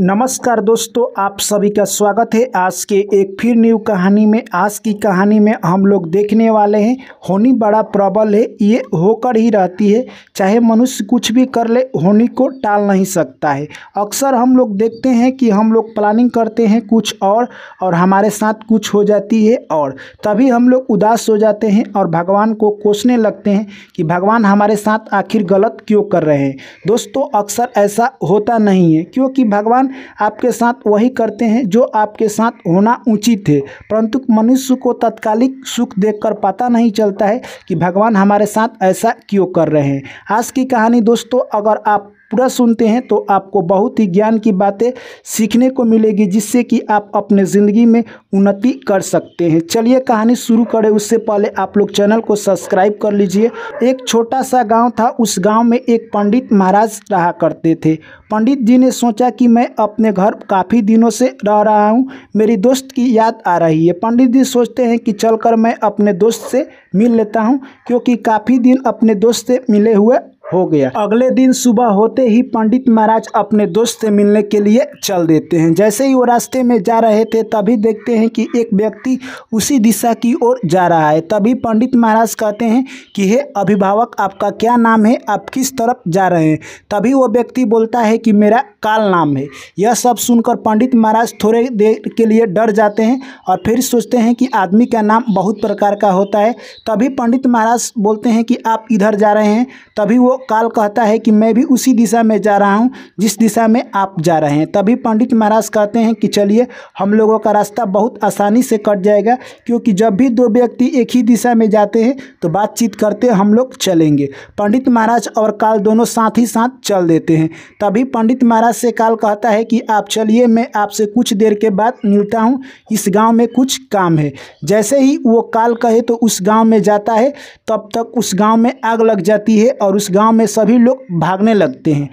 नमस्कार दोस्तों, आप सभी का स्वागत है आज के एक फिर न्यू कहानी में। आज की कहानी में हम लोग देखने वाले हैं होनी बड़ा प्रबल है, ये होकर ही रहती है। चाहे मनुष्य कुछ भी कर ले, होनी को टाल नहीं सकता है। अक्सर हम लोग देखते हैं कि हम लोग प्लानिंग करते हैं कुछ और हमारे साथ कुछ हो जाती है और तभी हम लोग उदास हो जाते हैं और भगवान को कोसने लगते हैं कि भगवान हमारे साथ आखिर गलत क्यों कर रहे हैं। दोस्तों, अक्सर ऐसा होता नहीं है, क्योंकि भगवान आपके साथ वही करते हैं जो आपके साथ होना उचित है। परंतु मनुष्य को तत्कालिक सुख देखकर पता नहीं चलता है कि भगवान हमारे साथ ऐसा क्यों कर रहे हैं। आज की कहानी दोस्तों, अगर आप पूरा सुनते हैं तो आपको बहुत ही ज्ञान की बातें सीखने को मिलेगी, जिससे कि आप अपने ज़िंदगी में उन्नति कर सकते हैं। चलिए कहानी शुरू करें, उससे पहले आप लोग चैनल को सब्सक्राइब कर लीजिए। एक छोटा सा गांव था। उस गांव में एक पंडित महाराज रहा करते थे। पंडित जी ने सोचा कि मैं अपने घर काफ़ी दिनों से रह रहा हूं, मेरी दोस्त की याद आ रही है। पंडित जी सोचते हैं कि चलकर मैं अपने दोस्त से मिल लेता हूं, क्योंकि काफ़ी दिन अपने दोस्त से मिले हुए हो गया। अगले दिन सुबह होते ही पंडित महाराज अपने दोस्त से मिलने के लिए चल देते हैं। जैसे ही वो रास्ते में जा रहे थे, तभी देखते हैं कि एक व्यक्ति उसी दिशा की ओर जा रहा है। तभी पंडित महाराज कहते हैं कि हे अभिभावक, आपका क्या नाम है, आप किस तरफ जा रहे हैं। तभी वो व्यक्ति बोलता है कि मेरा काल नाम है। यह सब सुनकर पंडित महाराज थोड़े देर के लिए डर जाते हैं और फिर सोचते हैं कि आदमी का नाम बहुत प्रकार का होता है। तभी पंडित महाराज बोलते हैं कि आप इधर जा रहे हैं। तभी वो काल कहता है कि मैं भी उसी दिशा में जा रहा हूं जिस दिशा में आप जा रहे हैं। तभी पंडित महाराज कहते हैं कि चलिए, हम लोगों का रास्ता बहुत आसानी से कट जाएगा, क्योंकि जब भी दो व्यक्ति एक ही दिशा में जाते हैं तो बातचीत करते हम लोग चलेंगे। पंडित महाराज और काल दोनों साथ ही साथ चल देते हैं। तभी पंडित महाराज से काल कहता है कि आप चलिए, मैं आपसे कुछ देर के बाद मिलता हूँ, इस गाँव में कुछ काम है। जैसे ही वो काल कहे तो उस गाँव में जाता है। तब तक उस गाँव में आग लग जाती है और उस गांव में सभी लोग भागने लगते हैं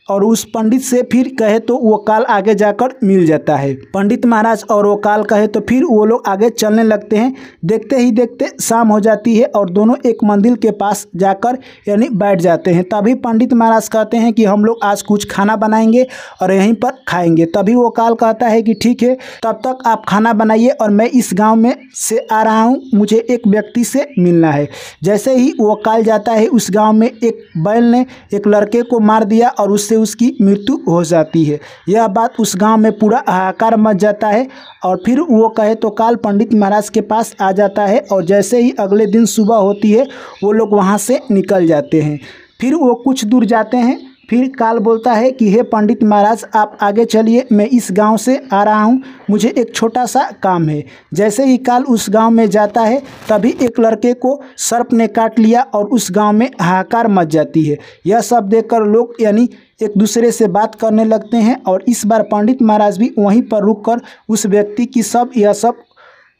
और उस पंडित से फिर कहे तो वो काल आगे जाकर मिल जाता है। पंडित महाराज और वो काल कहे तो फिर वो लोग आगे चलने लगते हैं। देखते ही देखते शाम हो जाती है और दोनों एक मंदिर के पास जाकर यानी बैठ जाते हैं। तभी पंडित महाराज कहते हैं कि हम लोग आज कुछ खाना बनाएंगे और यहीं पर खाएंगे। तभी वो काल कहता है कि ठीक है, तब तक आप खाना बनाइए और मैं इस गाँव में से आ रहा हूँ, मुझे एक व्यक्ति से मिलना है। जैसे ही वो काल जाता है, उस गाँव में एक बैल ने एक लड़के को मार दिया और उससे उसकी मृत्यु हो जाती है। यह बात उस गांव में पूरा हाहाकार मच जाता है और फिर वो कहे तो काल पंडित महाराज के पास आ जाता है और जैसे ही अगले दिन सुबह होती है, वो लोग वहां से निकल जाते हैं। फिर वो कुछ दूर जाते हैं। फिर काल बोलता है कि हे पंडित महाराज, आप आगे चलिए, मैं इस गांव से आ रहा हूं, मुझे एक छोटा सा काम है। जैसे ही काल उस गांव में जाता है, तभी एक लड़के को सर्प ने काट लिया और उस गांव में हाहाकार मच जाती है। यह सब देखकर लोग यानी एक दूसरे से बात करने लगते हैं और इस बार पंडित महाराज भी वहीं पर रुककर उस व्यक्ति की यह सब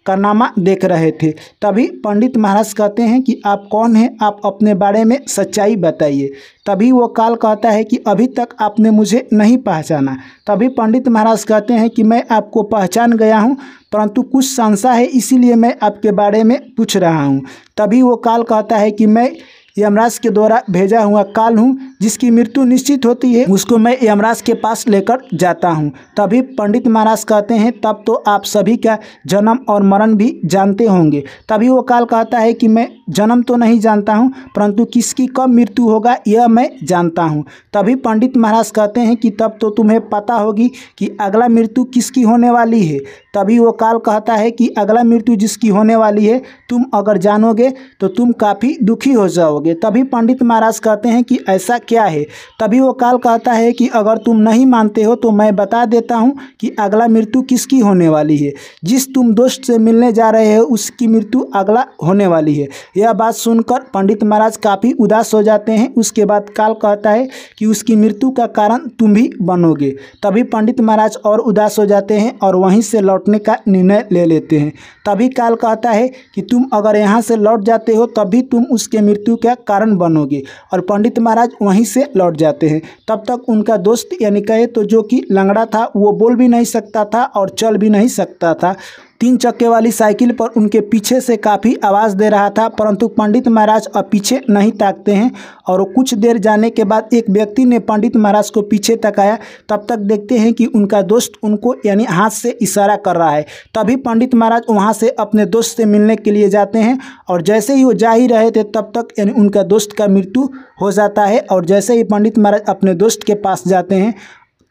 कारनामा देख रहे थे। तभी पंडित महाराज कहते हैं कि आप कौन हैं, आप अपने बारे में सच्चाई बताइए। तभी वो काल कहता है कि अभी तक आपने मुझे नहीं पहचाना। तभी पंडित महाराज कहते हैं कि मैं आपको पहचान गया हूँ, परंतु कुछ संशय है, इसीलिए मैं आपके बारे में पूछ रहा हूँ। तभी वो काल कहता है कि मैं यमराज के द्वारा भेजा हुआ काल हूँ, जिसकी मृत्यु निश्चित होती है उसको मैं यमराज के पास लेकर जाता हूँ। तभी पंडित महाराज कहते हैं, तब तो आप सभी का जन्म और मरण भी जानते होंगे। तभी वो काल कहता है कि मैं जन्म तो नहीं जानता हूँ, परंतु किसकी कब मृत्यु होगा यह मैं जानता हूँ। तभी पंडित महाराज कहते हैं कि तब तो तुम्हें पता होगी कि अगला मृत्यु किसकी होने वाली है। तभी वो काल कहता है कि अगला मृत्यु जिसकी होने वाली है, तुम अगर जानोगे तो तुम काफ़ी दुखी हो जाओगे। तभी पंडित महाराज कहते हैं कि ऐसा क्या है। तभी वो काल कहता है कि अगर तुम नहीं मानते हो तो मैं बता देता हूँ कि अगला मृत्यु किसकी होने वाली है। जिस तुम दोस्त से मिलने जा रहे हो उसकी मृत्यु अगला होने वाली है। यह बात सुनकर पंडित महाराज काफ़ी उदास हो जाते हैं। उसके बाद काल कहता है कि उसकी मृत्यु का कारण तुम भी बनोगे। तभी पंडित महाराज और उदास हो जाते हैं और वहीं से लौटने का निर्णय ले लेते हैं। तभी काल कहता है कि तुम अगर यहाँ से लौट जाते हो तभी तुम उसके मृत्यु का कारण बनोगे। और पंडित महाराज वहीं से लौट जाते हैं। तब तक उनका दोस्त यानी कहे तो जो कि लंगड़ा था, वो बोल भी नहीं सकता था और चल भी नहीं सकता था। 3 चक्के वाली साइकिल पर उनके पीछे से काफ़ी आवाज़ दे रहा था, परंतु पंडित महाराज अब पीछे नहीं ताकते हैं। और कुछ देर जाने के बाद एक व्यक्ति ने पंडित महाराज को पीछे तकाया। तब तक देखते हैं कि उनका दोस्त उनको यानी हाथ से इशारा कर रहा है। तभी पंडित महाराज वहाँ से अपने दोस्त से मिलने के लिए जाते हैं और जैसे ही वो जा ही रहे थे तब तक यानी उनका दोस्त का मृत्यु हो जाता है। और जैसे ही पंडित महाराज अपने दोस्त के पास जाते हैं,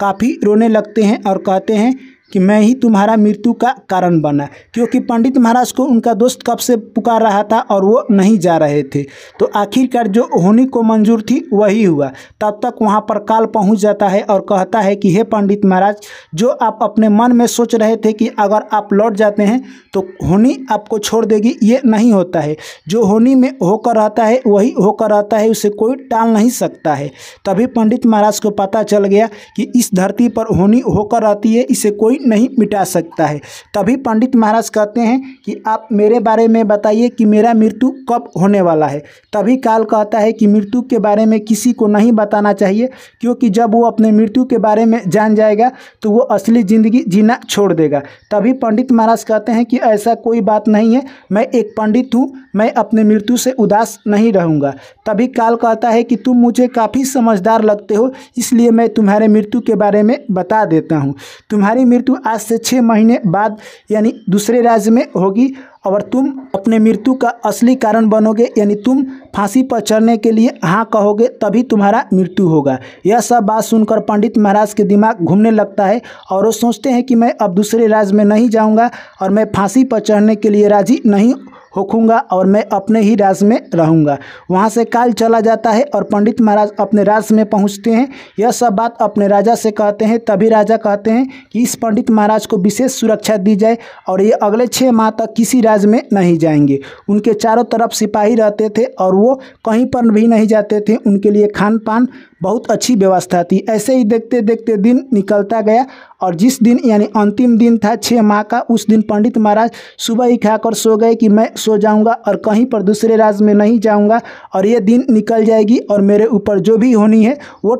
काफ़ी रोने लगते हैं और कहते हैं कि मैं ही तुम्हारा मृत्यु का कारण बना, क्योंकि पंडित महाराज को उनका दोस्त कब से पुकार रहा था और वो नहीं जा रहे थे। तो आखिरकार जो होनी को मंजूर थी वही हुआ। तब तक वहाँ पर काल पहुँच जाता है और कहता है कि हे पंडित महाराज, जो आप अपने मन में सोच रहे थे कि अगर आप लौट जाते हैं तो होनी आपको छोड़ देगी, ये नहीं होता है। जो होनी में होकर रहता है वही होकर रहता है, उसे कोई टाल नहीं सकता है। तभी पंडित महाराज को पता चल गया कि इस धरती पर होनी होकर रहती है, इसे कोई नहीं मिटा सकता है। तभी पंडित महाराज कहते हैं कि आप मेरे बारे में बताइए कि मेरा मृत्यु कब होने वाला है। तभी काल कहता है कि मृत्यु के बारे में किसी को नहीं बताना चाहिए, क्योंकि जब वो अपने मृत्यु के बारे में जान जाएगा तो वो असली ज़िंदगी जीना छोड़ देगा। तभी पंडित महाराज कहते हैं कि ऐसा कोई बात नहीं है, मैं एक पंडित हूँ, मैं अपने मृत्यु से उदास नहीं रहूँगा। तभी काल कहता है कि तुम मुझे काफ़ी समझदार लगते हो, इसलिए मैं तुम्हारे मृत्यु के बारे में बता देता हूँ। तुम्हारी मृत्यु आज से 6 महीने बाद यानी दूसरे राज्य में होगी और तुम अपने मृत्यु का असली कारण बनोगे, यानी तुम फांसी पर चढ़ने के लिए हाँ कहोगे तभी तुम्हारा मृत्यु होगा। यह सब बात सुनकर पंडित महाराज के दिमाग घूमने लगता है और वो सोचते हैं कि मैं अब दूसरे राज्य में नहीं जाऊंगा और मैं फांसी पर चढ़ने के लिए राजी नहीं होखूंगा और मैं अपने ही राज्य में रहूंगा। वहाँ से काल चला जाता है और पंडित महाराज अपने राज्य में पहुँचते हैं। यह सब बात अपने राजा से कहते हैं। तभी राजा कहते हैं कि इस पंडित महाराज को विशेष सुरक्षा दी जाए और ये अगले 6 माह तक किसी राज्य में नहीं जाएंगे। उनके चारों तरफ सिपाही रहते थे और वो कहीं पर भी नहीं जाते थे, उनके लिए खान पान बहुत अच्छी व्यवस्था थी। ऐसे ही देखते देखते दिन निकलता गया और जिस दिन यानी अंतिम दिन था 6 माह का, उस दिन पंडित महाराज सुबह ही खाकर सो गए कि मैं सो जाऊंगा और कहीं पर दूसरे राज्य में नहीं जाऊंगा और ये दिन निकल जाएगी और मेरे ऊपर जो भी होनी है वो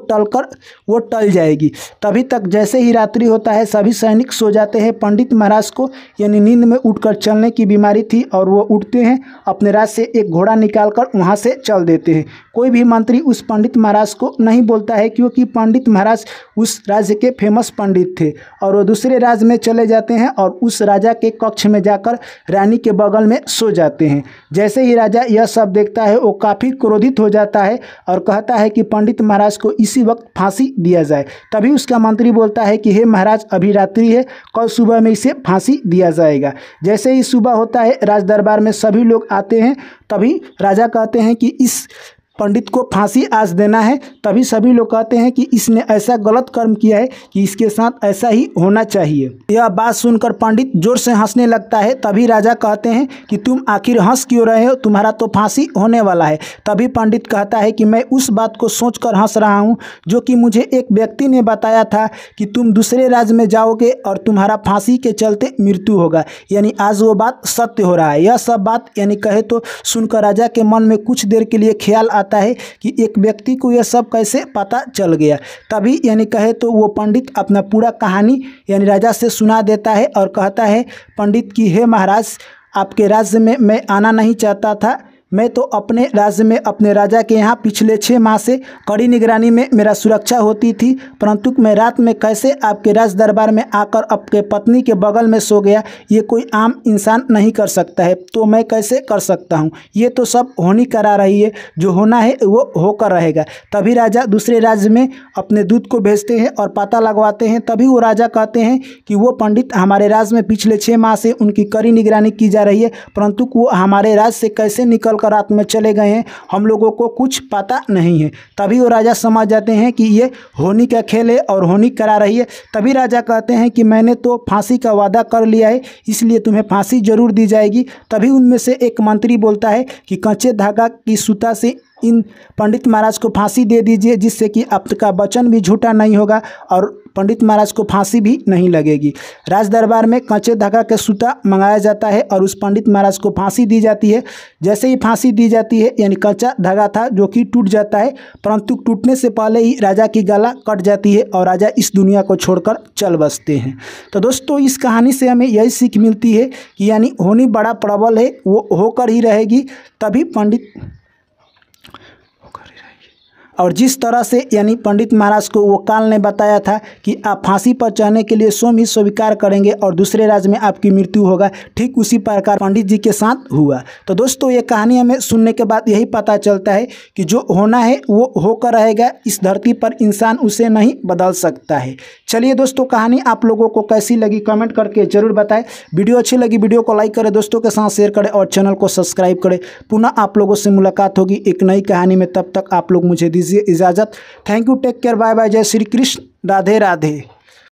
टल जाएगी। तभी तक जैसे ही रात्रि होता है सभी सैनिक सो जाते हैं। पंडित महाराज को यानी नींद में उठकर चलने की बीमारी थी और वो उठते हैं, अपने राज्य से एक घोड़ा निकाल कर वहाँ से चल देते हैं। कोई भी मंत्री उस पंडित महाराज को नहीं बोलता है, क्योंकि पंडित महाराज उस राज्य के फेमस पंडित थे और वो दूसरे राज्य में चले जाते हैं और उस राजा के कक्ष में जाकर रानी के बगल में सो जाते हैं। जैसे ही राजा यह सब देखता है वो काफ़ी क्रोधित हो जाता है और कहता है कि पंडित महाराज को इसी वक्त फांसी दिया जाए। तभी उसका मंत्री बोलता है कि हे महाराज, अभी रात्रि है, कल सुबह में इसे फांसी दिया जाएगा। जैसे ही सुबह होता है राज दरबार में सभी लोग आते हैं। तभी राजा कहते हैं कि इस पंडित को फांसी आज देना है। तभी सभी लोग कहते हैं कि इसने ऐसा गलत कर्म किया है कि इसके साथ ऐसा ही होना चाहिए। यह बात सुनकर पंडित जोर से हंसने लगता है। तभी राजा कहते हैं कि तुम आखिर हंस क्यों रहे हो, तुम्हारा तो फांसी होने वाला है। तभी पंडित कहता है कि मैं उस बात को सोचकर हंस रहा हूँ जो कि मुझे एक व्यक्ति ने बताया था कि तुम दूसरे राज्य में जाओगे और तुम्हारा फांसी के चलते मृत्यु होगा, यानी आज वो बात सत्य हो रहा है। यह सब बात यानी कहे तो सुनकर राजा के मन में कुछ देर के लिए ख्याल आता है कि एक व्यक्ति को यह सब कैसे पता चल गया। तभी यानी कहे तो वो पंडित अपना पूरा कहानी यानी राजा से सुना देता है और कहता है पंडित की, हे महाराज, आपके राज्य में मैं आना नहीं चाहता था। मैं तो अपने राज्य में अपने राजा के यहाँ पिछले 6 माह से कड़ी निगरानी में मेरा सुरक्षा होती थी, परंतु मैं रात में कैसे आपके राज दरबार में आकर आपके पत्नी के बगल में सो गया, ये कोई आम इंसान नहीं कर सकता है, तो मैं कैसे कर सकता हूँ। ये तो सब होनी करा रही है, जो होना है वो होकर रहेगा। तभी राजा दूसरे राज्य में अपने दूत को भेजते हैं और पता लगवाते हैं। तभी वो राजा कहते हैं कि वो पंडित हमारे राज्य में पिछले 6 माह से उनकी कड़ी निगरानी की जा रही है, परंतु वो हमारे राज्य से कैसे निकल कर रात में चले गए हैं, हम लोगों को कुछ पता नहीं है। तभी वो राजा समझ जाते हैं कि ये होनी का खेल है और होनी करा रही है। तभी राजा कहते हैं कि मैंने तो फांसी का वादा कर लिया है, इसलिए तुम्हें फांसी जरूर दी जाएगी। तभी उनमें से एक मंत्री बोलता है कि कच्चे धागा की सूता से इन पंडित महाराज को फांसी दे दीजिए, जिससे कि आपका वचन भी झूठा नहीं होगा और पंडित महाराज को फांसी भी नहीं लगेगी। राज दरबार में कच्चे धागा का सूता मंगाया जाता है और उस पंडित महाराज को फांसी दी जाती है। जैसे ही फांसी दी जाती है, यानी कच्चा धागा था जो कि टूट जाता है, परंतु टूटने से पहले ही राजा की गला कट जाती है और राजा इस दुनिया को छोड़कर चल बसते हैं। तो दोस्तों, इस कहानी से हमें यही सीख मिलती है कि यानी होनी बड़ा प्रबल है, वो होकर ही रहेगी, तभी पंडित और जिस तरह से यानी पंडित महाराज को वो काल ने बताया था कि आप फांसी पर चढ़ने के लिए स्वयं ही स्वीकार करेंगे और दूसरे राज्य में आपकी मृत्यु होगा, ठीक उसी प्रकार पंडित जी के साथ हुआ। तो दोस्तों, ये कहानी हमें सुनने के बाद यही पता चलता है कि जो होना है वो होकर रहेगा, इस धरती पर इंसान उसे नहीं बदल सकता है। चलिए दोस्तों, कहानी आप लोगों को कैसी लगी कमेंट करके ज़रूर बताएं। वीडियो अच्छी लगी वीडियो को लाइक करें, दोस्तों के साथ शेयर करें और चैनल को सब्सक्राइब करें। पुनः आप लोगों से मुलाकात होगी एक नई कहानी में, तब तक आप लोग मुझे दीजिए इजाज़त। Thank you, take care, bye bye, जय श्री कृष्ण, राधे राधे।